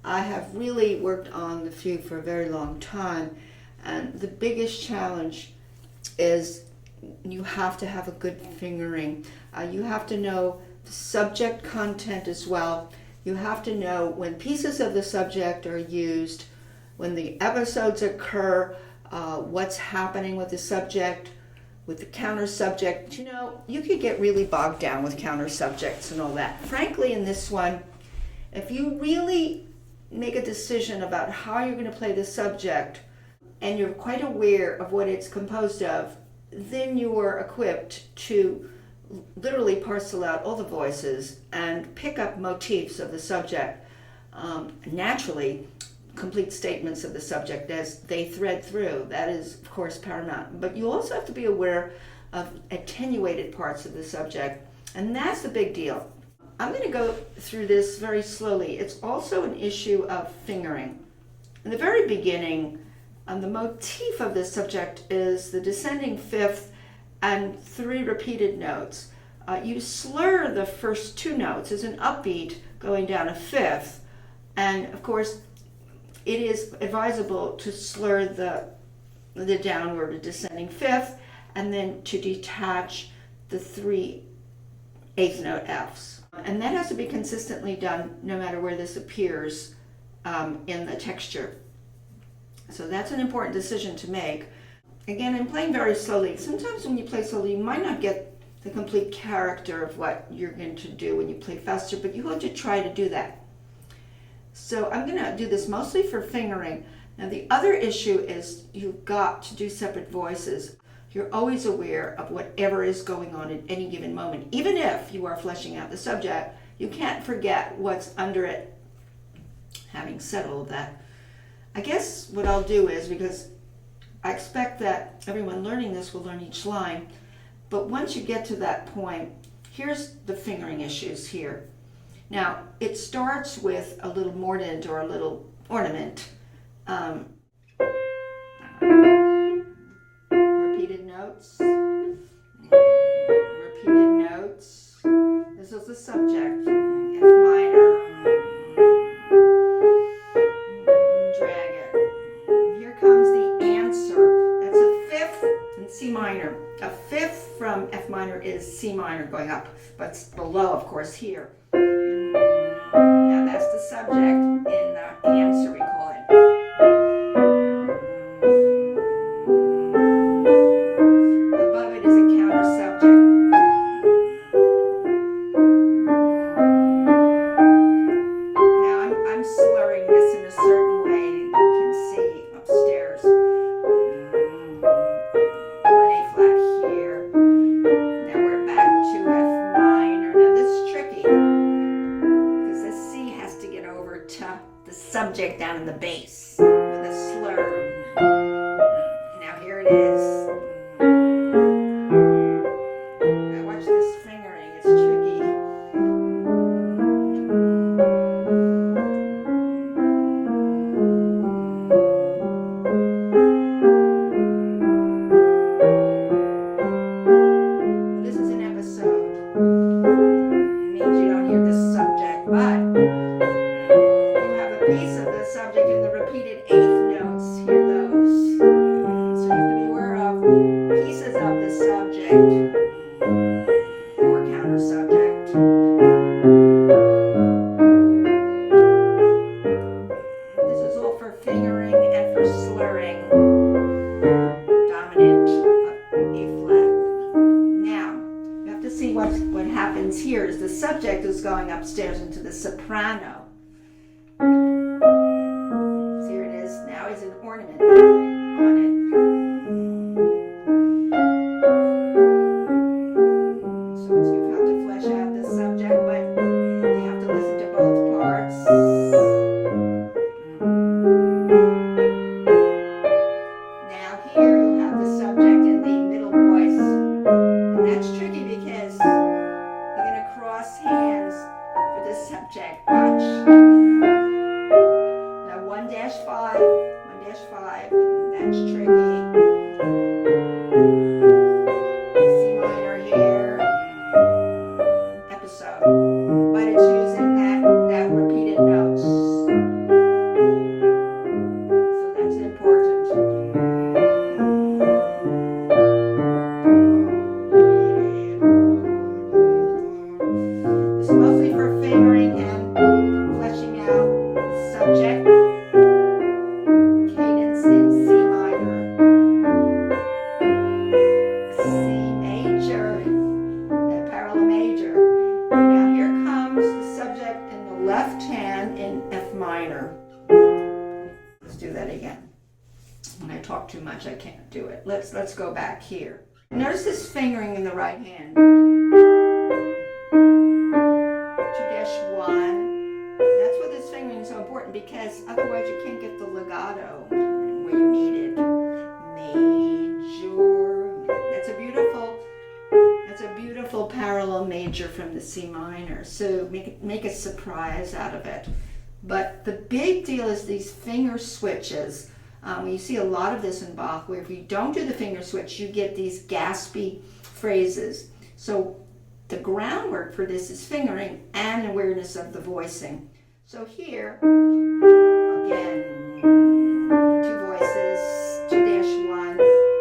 I have really worked on the fugue for a very long time, and the biggest challenge is you have to have a good fingering. You have to know the subject content as well. You have to know when pieces of the subject are used, when the episodes occur, what's happening with the subject, with the counter subject. You know, you could get really bogged down with counter subjects and all that. Frankly, in this one, if you really make a decision about how you're going to play the subject and you're quite aware of what it's composed of, then you are equipped to literally parcel out all the voices and pick up motifs of the subject. Naturally, complete statements of the subject as they thread through. That is, of course, paramount. But you also have to be aware of attenuated parts of the subject, and that's the big deal. I'm going to go through this very slowly. It's also an issue of fingering. In the very beginning, the motif of this subject is the descending fifth and 3 repeated notes. You slur the first 2 notes as an upbeat going down a fifth, and of course it is advisable to slur the downward or descending fifth and then to detach the 3 eighth note Fs. And that has to be consistently done no matter where this appears in the texture. So that's an important decision to make. Again, I'm playing very slowly. Sometimes when you play slowly, you might not get the complete character of what you're going to do when you play faster, but you have to try to do that. So I'm going to do this mostly for fingering. Now the other issue is you've got to do separate voices. You're always aware of whatever is going on at any given moment. Even if you are fleshing out the subject, you can't forget what's under it. Having said all of that, I guess what I'll do is, because I expect that everyone learning this will learn each line, but once you get to that point, here's the fingering issues here. Now, it starts with a little mordent or a little ornament. Repeated notes. Repeated notes. This is the subject. F minor. Drag it. Here comes the answer. That's a fifth in C minor. A fifth from F minor is C minor going up, but it's below, of course, here. Now that's the subject in the answer, we call it. Above it is a counter subject. Now I'm slurring this in a certain way. You can see upstairs. We're in A flat here. Now we're back to F minor. Now this is tricky, because the C has to get over to the subject down in the bass with a slur. Now here it is. Now watch this fingering, it's tricky. This is an episode. It means you don't hear the subject, but piece of the subject in the repeated eighth notes, hear those. So you have to be aware of pieces of the subject or counter subject. This is all for fingering and for slurring. Dominant A flat. Now, you have to see what happens here is the subject is going upstairs into the soprano. Is an ornament on it. So you have to flesh out the subject, but you have to listen to both parts. Now here you have the subject in the middle voice, and that's tricky because you're going to cross hands for the subject. Watch. minor. Let's do that again. When I talk too much, I can't do it. Let's go back here. Notice this fingering in the right hand. 2-1. That's why this fingering is so important, because otherwise you can't get the legato where you need it. Major. That's a beautiful parallel major from the C minor. So make a surprise out of it. But the big deal is these finger switches. You see a lot of this in Bach, where if you don't do the finger switch, you get these gaspy phrases. So the groundwork for this is fingering and awareness of the voicing. So here, again, 2 voices, 2-1.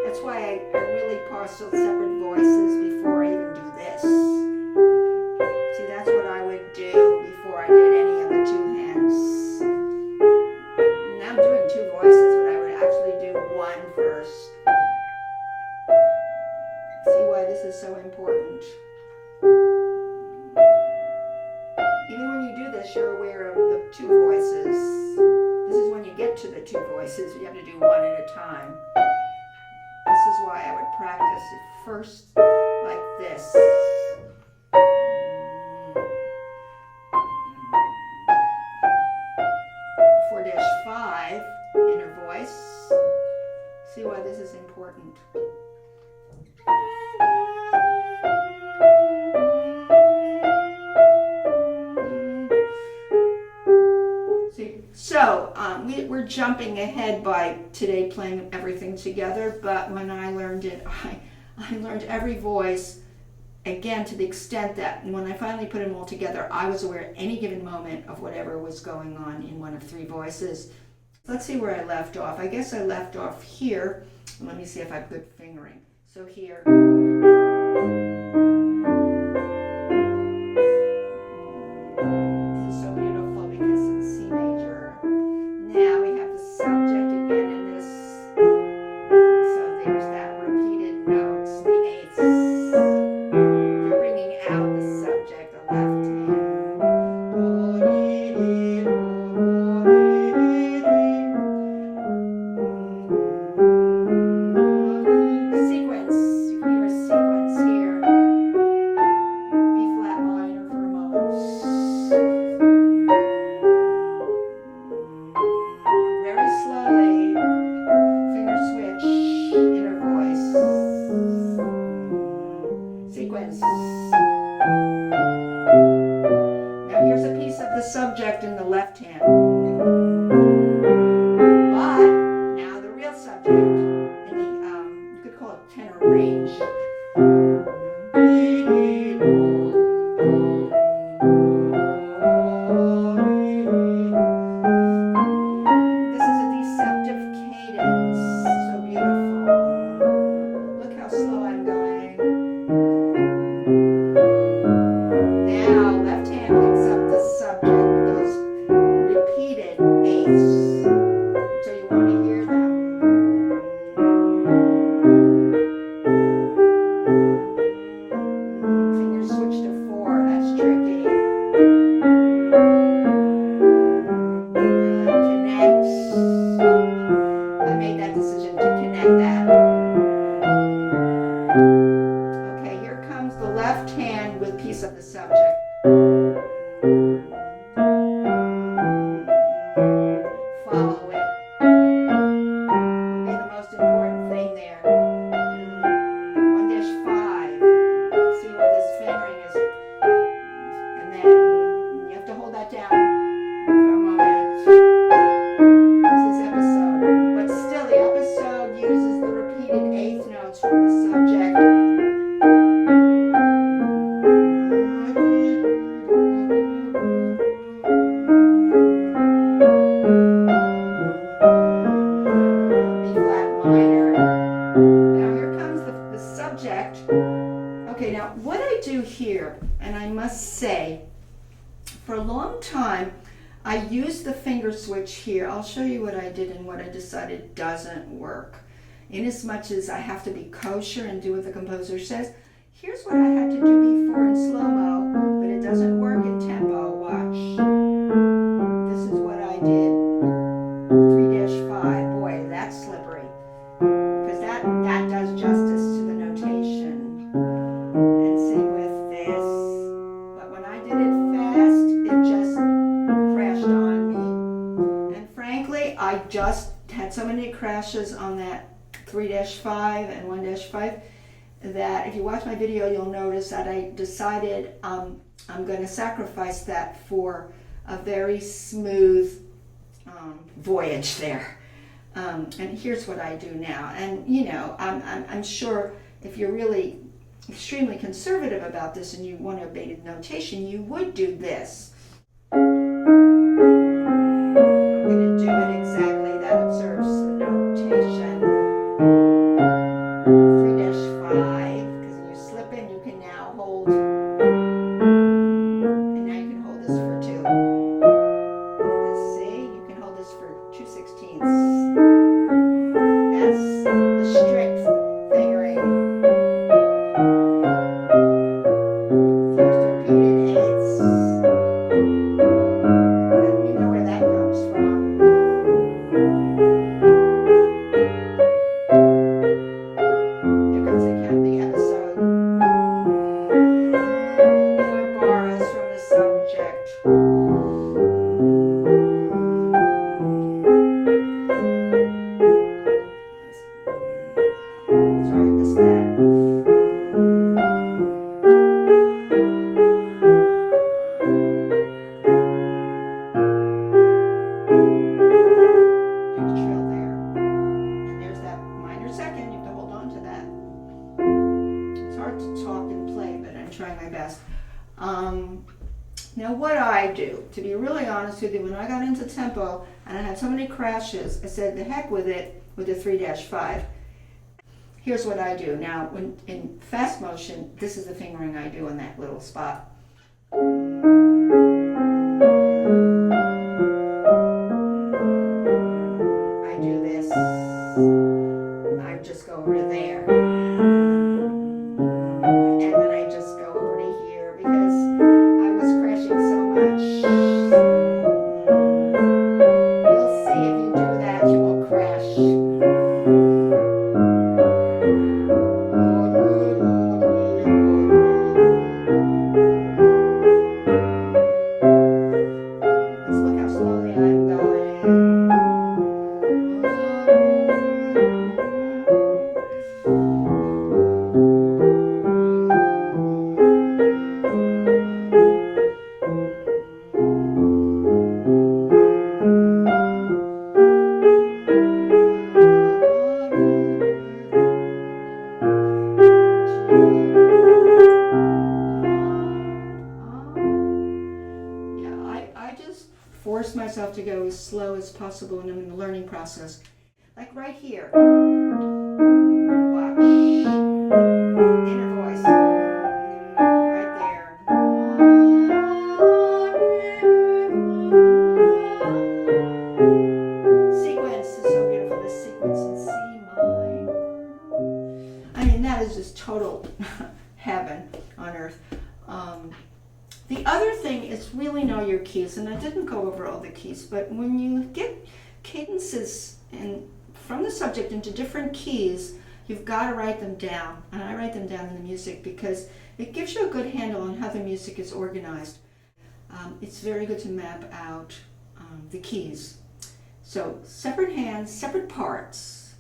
That's why I really parcel separate voices before I even do this. See, that's what I would do before I did any of the 2 hands. Now I'm doing 2 voices, but I would actually do 1 first. See why this is so important. Even when you do this, you're aware of the 2 voices. This is when you get to the 2 voices. You have to do 1 at a time. This is why I would practice it first like this. 4-5, inner voice. See why this is important. So we're jumping ahead by today playing everything together, but when I learned it, I learned every voice, again, to the extent that when I finally put them all together, I was aware at any given moment of whatever was going on in one of 3 voices. Let's see where I left off. I guess I left off here. Let me see if I have good fingering. So here. Subject in the left hand. But now the real subject in the, you could call it tenor range. This is a deceptive cadence. So beautiful. Look how slow I'm going. Now, left hand picks up the subject. Repeated eighths, so you want to hear them. Fingers switch to 4, that's tricky. Connect. I made that decision to connect that. Okay, here comes the left hand with piece of the subject. Follow it. Will be the most important thing there. 1-5. See what this fingering is. And then you have to hold that down for a moment. This is episode. But still, the episode uses the repeated 8th notes from the subject. Okay, now what I do here, and I must say, for a long time, I used the finger switch here. I'll show you what I did and what I decided doesn't work. Inasmuch as I have to be kosher and do what the composer says, here's what I had to do before in slow-mo, but it doesn't work in tempo. Watch. This is what I did 3-5. Boy, that's slippery, because that does justice to the notation. And same with this. But when I did it fast, it just crashed on me. And frankly, I just had so many crashes on that 3-5 and 1-5 that if you watch my video, you'll notice that I decided I'm going to sacrifice that for a very smooth voyage there. And here's what I do now. And you know, I'm sure if you're really extremely conservative about this and you want to obey the notation, you would do this. I'm going to do it exactly. That observes the notation. 3-5, because when you slip in, you can now hold, and now you can hold this for 2. Let's see, you can hold this for 2/16. That's the strict fingering. Here's the repeated 8s. You know where that comes from. Here comes the episode. More bars from the subject. Sorry, I missed that. Do the trill there. And there's that minor second. You have to hold on to that. It's hard to talk and play, but I'm trying my best. Now what I do, to be really honest with you, when I got into tempo and I had so many crashes, I said, the heck with it, with the 3-5. Here's what I do. Now, when in fast motion, this is the fingering I do in that little spot. I do this. I just go over to there. And then I just go over to here because I was crashing so much. You'll see if you do that, you won't crash. Let's look how slowly I'm going. Force myself to go as slow as possible when I'm in the learning process. Like right here. Watch. Inner voice. Right there. Sequence is so beautiful. This sequence in C minor. I mean, that is just total heaven on earth. The other thing is really know your keys, and I didn't go over all the keys, but when you get cadences from the subject into different keys, you've got to write them down, and I write them down in the music because it gives you a good handle on how the music is organized. It's very good to map out the keys. So separate hands, separate parts,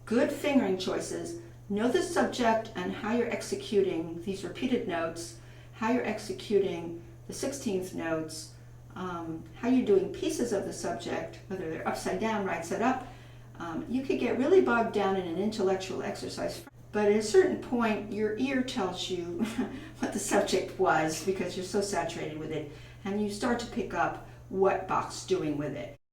good fingering choices, know the subject and how you're executing these repeated notes, how you're executing the 16th notes, how you're doing pieces of the subject, whether they're upside down, right side up. You could get really bogged down in an intellectual exercise, but at a certain point your ear tells you what the subject was because you're so saturated with it, and you start to pick up what Bach's doing with it.